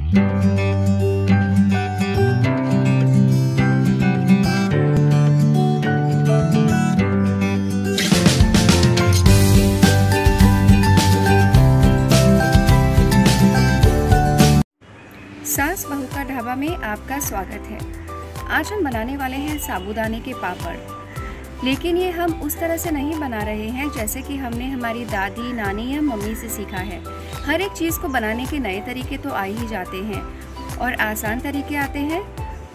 सास बहू का ढाबा में आपका स्वागत है। आज हम बनाने वाले हैं साबूदाने के पापड़, लेकिन ये हम उस तरह से नहीं बना रहे हैं जैसे कि हमने हमारी दादी, नानी या मम्मी से सीखा है। हर एक चीज़ को बनाने के नए तरीके तो आ ही जाते हैं और आसान तरीके आते हैं।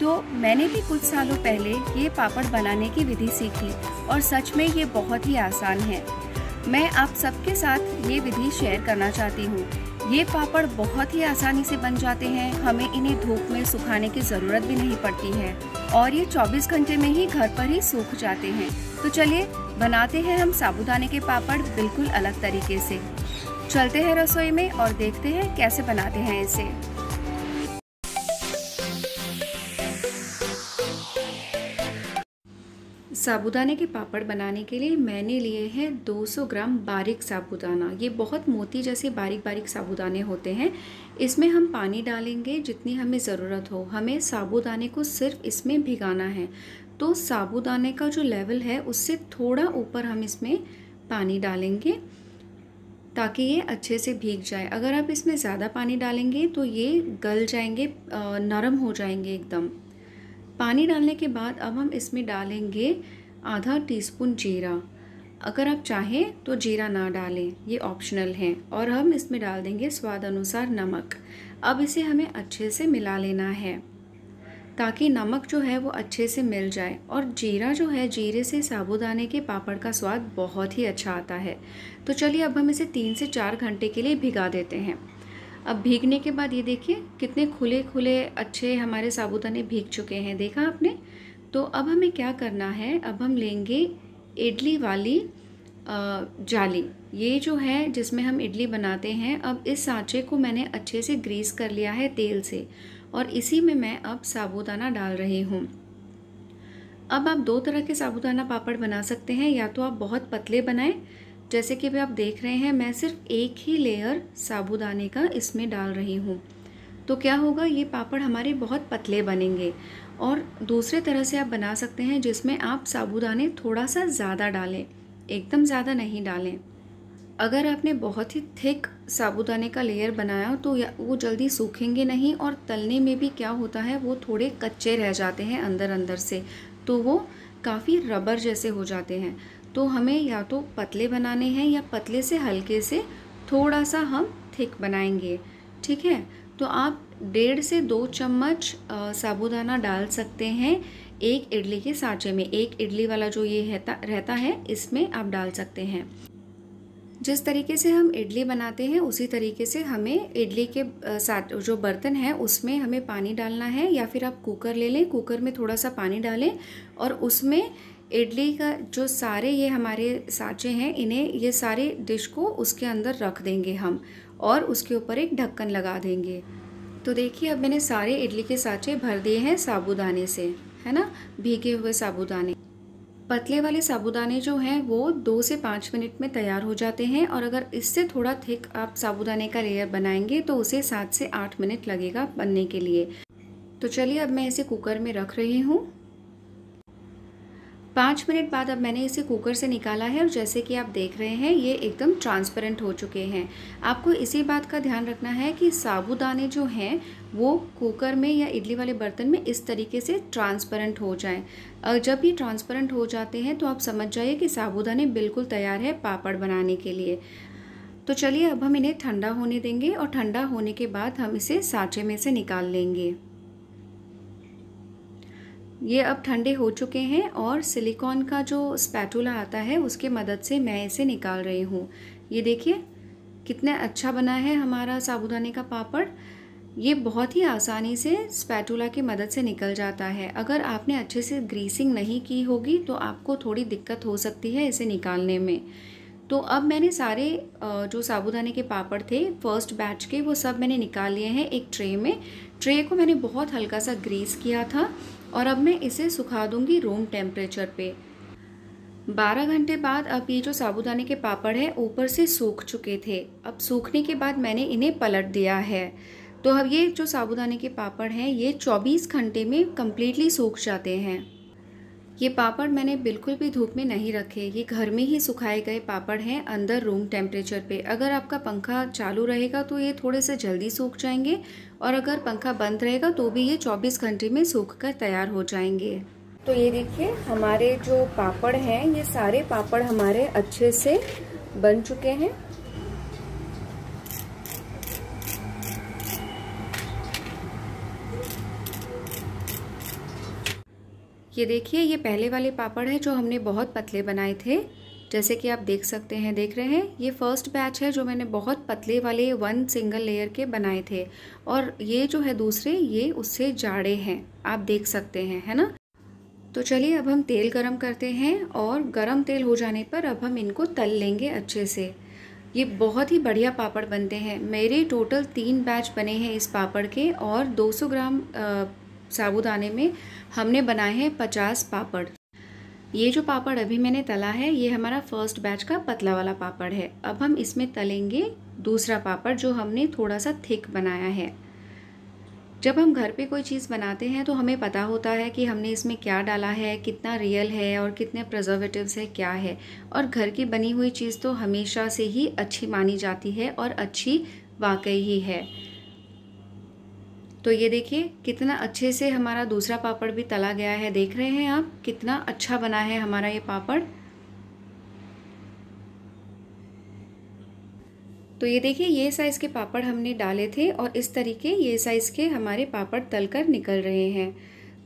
तो मैंने भी कुछ सालों पहले ये पापड़ बनाने की विधि सीखी और सच में ये बहुत ही आसान है। मैं आप सबके साथ ये विधि शेयर करना चाहती हूँ। ये पापड़ बहुत ही आसानी से बन जाते हैं, हमें इन्हें धूप में सुखाने की ज़रूरत भी नहीं पड़ती है और ये 24 घंटे में ही घर पर ही सूख जाते हैं। तो चलिए बनाते हैं हम साबूदाने के पापड़ बिल्कुल अलग तरीके से। चलते हैं रसोई में और देखते हैं कैसे बनाते हैं इसे। साबूदाने के पापड़ बनाने के लिए मैंने लिए हैं 200 ग्राम बारीक साबूदाना। ये बहुत मोती जैसे बारीक बारीक साबूदाने होते हैं। इसमें हम पानी डालेंगे जितनी हमें ज़रूरत हो। हमें साबूदाने को सिर्फ इसमें भिगाना है। तो साबूदाने का जो लेवल है उससे थोड़ा ऊपर हम इसमें पानी डालेंगे ताकि ये अच्छे से भीग जाए। अगर आप इसमें ज़्यादा पानी डालेंगे तो ये गल जाएंगे, नरम हो जाएंगे एकदम। पानी डालने के बाद अब हम इसमें डालेंगे आधा टीस्पून जीरा। अगर आप चाहें तो जीरा ना डालें, ये ऑप्शनल है। और हम इसमें डाल देंगे स्वाद अनुसार नमक। अब इसे हमें अच्छे से मिला लेना है ताकि नमक जो है वो अच्छे से मिल जाए। और जीरा जो है, जीरे से साबूदाने के पापड़ का स्वाद बहुत ही अच्छा आता है। तो चलिए अब हम इसे 3 से 4 घंटे के लिए भिगा देते हैं। अब भीगने के बाद ये देखिए कितने खुले खुले अच्छे हमारे साबूदाने भीग चुके हैं, देखा आपने। तो अब हमें क्या करना है, अब हम लेंगे इडली वाली जाली, ये जो है जिसमें हम इडली बनाते हैं। अब इस सांचे को मैंने अच्छे से ग्रीस कर लिया है तेल से और इसी में मैं अब साबूदाना डाल रही हूँ। अब आप 2 तरह के साबूदाना पापड़ बना सकते हैं। या तो आप बहुत पतले बनाएं, जैसे कि भी आप देख रहे हैं मैं सिर्फ एक ही लेयर साबूदाने का इसमें डाल रही हूँ। तो क्या होगा, ये पापड़ हमारे बहुत पतले बनेंगे। और दूसरे तरह से आप बना सकते हैं जिसमें आप साबूदाने थोड़ा सा ज़्यादा डालें, एकदम ज़्यादा नहीं डालें। अगर आपने बहुत ही थिक साबूदाने का लेयर बनाया तो वो जल्दी सूखेंगे नहीं और तलने में भी क्या होता है वो थोड़े कच्चे रह जाते हैं अंदर अंदर से, तो वो काफ़ी रबर जैसे हो जाते हैं। तो हमें या तो पतले बनाने हैं या पतले से हल्के से थोड़ा सा हम थिक बनाएंगे, ठीक है। तो आप 1.5 से 2 चम्मच साबूदाना डाल सकते हैं एक इडली के सांचे में। एक इडली वाला जो ये रहता है इसमें आप डाल सकते हैं। जिस तरीके से हम इडली बनाते हैं उसी तरीके से हमें इडली के जो बर्तन है उसमें हमें पानी डालना है। या फिर आप कुकर ले लें, कुकर में थोड़ा सा पानी डालें और उसमें इडली का जो सारे ये हमारे सांचे हैं, इन्हें ये सारे डिश को उसके अंदर रख देंगे हम और उसके ऊपर एक ढक्कन लगा देंगे। तो देखिए अब मैंने सारे इडली के सांचे भर दिए हैं साबूदाने से, है ना, भीगे हुए साबूदाने। पतले वाले साबूदाने जो हैं वो 2 से 5 मिनट में तैयार हो जाते हैं और अगर इससे थोड़ा थिक आप साबूदाने का लेयर बनाएंगे तो उसे 7 से 8 मिनट लगेगा बनने के लिए। तो चलिए अब मैं इसे कुकर में रख रही हूँ। 5 मिनट बाद अब मैंने इसे कुकर से निकाला है और जैसे कि आप देख रहे हैं ये एकदम ट्रांसपेरेंट हो चुके हैं। आपको इसी बात का ध्यान रखना है कि साबूदाने जो हैं वो कुकर में या इडली वाले बर्तन में इस तरीके से ट्रांसपेरेंट हो जाएं। जब ये ट्रांसपेरेंट हो जाते हैं तो आप समझ जाइए कि साबूदाने बिल्कुल तैयार है पापड़ बनाने के लिए। तो चलिए अब हम इन्हें ठंडा होने देंगे और ठंडा होने के बाद हम इसे सांचे में से निकाल लेंगे। ये अब ठंडे हो चुके हैं और सिलिकॉन का जो स्पैटूला आता है उसके मदद से मैं इसे निकाल रही हूँ। ये देखिए कितना अच्छा बना है हमारा साबूदाने का पापड़। ये बहुत ही आसानी से स्पैटूला की मदद से निकल जाता है। अगर आपने अच्छे से ग्रीसिंग नहीं की होगी तो आपको थोड़ी दिक्कत हो सकती है इसे निकालने में। तो अब मैंने सारे जो साबूदाने के पापड़ थे फर्स्ट बैच के वो सब मैंने निकाल लिए हैं एक ट्रे में। ट्रे को मैंने बहुत हल्का सा ग्रीस किया था और अब मैं इसे सुखा दूंगी रूम टेम्परेचर पे। 12 घंटे बाद अब ये जो साबूदाने के पापड़ हैं ऊपर से सूख चुके थे। अब सूखने के बाद मैंने इन्हें पलट दिया है। तो अब ये जो साबूदाने के पापड़ हैं ये 24 घंटे में कम्प्लीटली सूख जाते हैं। ये पापड़ मैंने बिल्कुल भी धूप में नहीं रखे, ये घर में ही सुखाए गए पापड़ हैं अंदर रूम टेम्परेचर पे। अगर आपका पंखा चालू रहेगा तो ये थोड़े से जल्दी सूख जाएंगे, और अगर पंखा बंद रहेगा तो भी ये 24 घंटे में सूख कर तैयार हो जाएंगे। तो ये देखिए हमारे जो पापड़ हैं, ये सारे पापड़ हमारे अच्छे से बन चुके हैं। ये देखिए ये पहले वाले पापड़ है जो हमने बहुत पतले बनाए थे, जैसे कि आप देख सकते हैं, देख रहे हैं। ये फर्स्ट बैच है जो मैंने बहुत पतले वाले 1 सिंगल लेयर के बनाए थे, और ये जो है दूसरे ये उससे जाड़े हैं, आप देख सकते हैं, है ना। तो चलिए अब हम तेल गरम करते हैं, और गरम तेल हो जाने पर अब हम इनको तल लेंगे अच्छे से। ये बहुत ही बढ़िया पापड़ बनते हैं। मेरे टोटल 3 बैच बने हैं इस पापड़ के, और 200 ग्राम साबूदाने में हमने बनाए हैं 50 पापड़। ये जो पापड़ अभी मैंने तला है ये हमारा फर्स्ट बैच का पतला वाला पापड़ है। अब हम इसमें तलेंगे दूसरा पापड़ जो हमने थोड़ा सा थिक बनाया है। जब हम घर पे कोई चीज़ बनाते हैं तो हमें पता होता है कि हमने इसमें क्या डाला है, कितना रियल है और कितने प्रिजर्वेटिव्स है, क्या है। और घर की बनी हुई चीज़ तो हमेशा से ही अच्छी मानी जाती है, और अच्छी वाकई ही है। तो ये देखिए कितना अच्छे से हमारा दूसरा पापड़ भी तला गया है। देख रहे हैं आप कितना अच्छा बना है हमारा ये पापड़। तो ये देखिए ये साइज़ के पापड़ हमने डाले थे, और इस तरीके ये साइज़ के हमारे पापड़ तलकर निकल रहे हैं।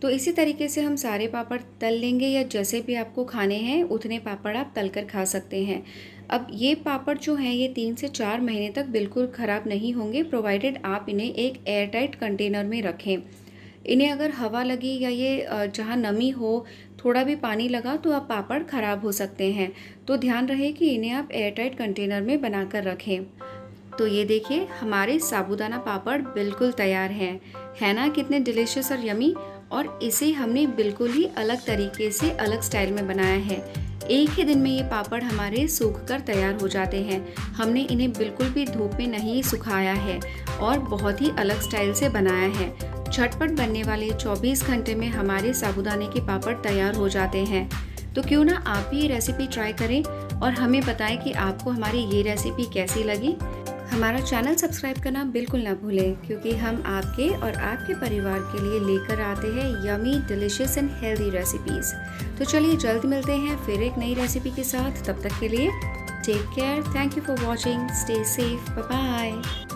तो इसी तरीके से हम सारे पापड़ तल लेंगे, या जैसे भी आपको खाने हैं उतने पापड़ आप तलकर खा सकते हैं। अब ये पापड़ जो हैं ये 3 से 4 महीने तक बिल्कुल ख़राब नहीं होंगे, प्रोवाइडेड आप इन्हें एक एयर टाइट कंटेनर में रखें। इन्हें अगर हवा लगी या ये जहाँ नमी हो, थोड़ा भी पानी लगा तो आप पापड़ ख़राब हो सकते हैं। तो ध्यान रहे कि इन्हें आप एयर टाइट कंटेनर में बनाकर रखें। तो ये देखिए हमारे साबूदाना पापड़ बिल्कुल तैयार हैं, है ना, कितने डिलीशियस और यमी। और इसे हमने बिल्कुल ही अलग तरीके से अलग स्टाइल में बनाया है। एक ही दिन में ये पापड़ हमारे सूख कर तैयार हो जाते हैं। हमने इन्हें बिल्कुल भी धूप में नहीं सुखाया है, और बहुत ही अलग स्टाइल से बनाया है। झटपट बनने वाले 24 घंटे में हमारे साबूदाने के पापड़ तैयार हो जाते हैं। तो क्यों ना आप भी ये रेसिपी ट्राई करें, और हमें बताएं कि आपको हमारी ये रेसिपी कैसी लगी। हमारा चैनल सब्सक्राइब करना बिल्कुल ना भूलें, क्योंकि हम आपके और आपके परिवार के लिए लेकर आते हैं yummy, delicious and healthy recipes. तो चलिए जल्द मिलते हैं फिर एक नई रेसिपी के साथ। तब तक के लिए take care, thank you for watching, stay safe, bye bye.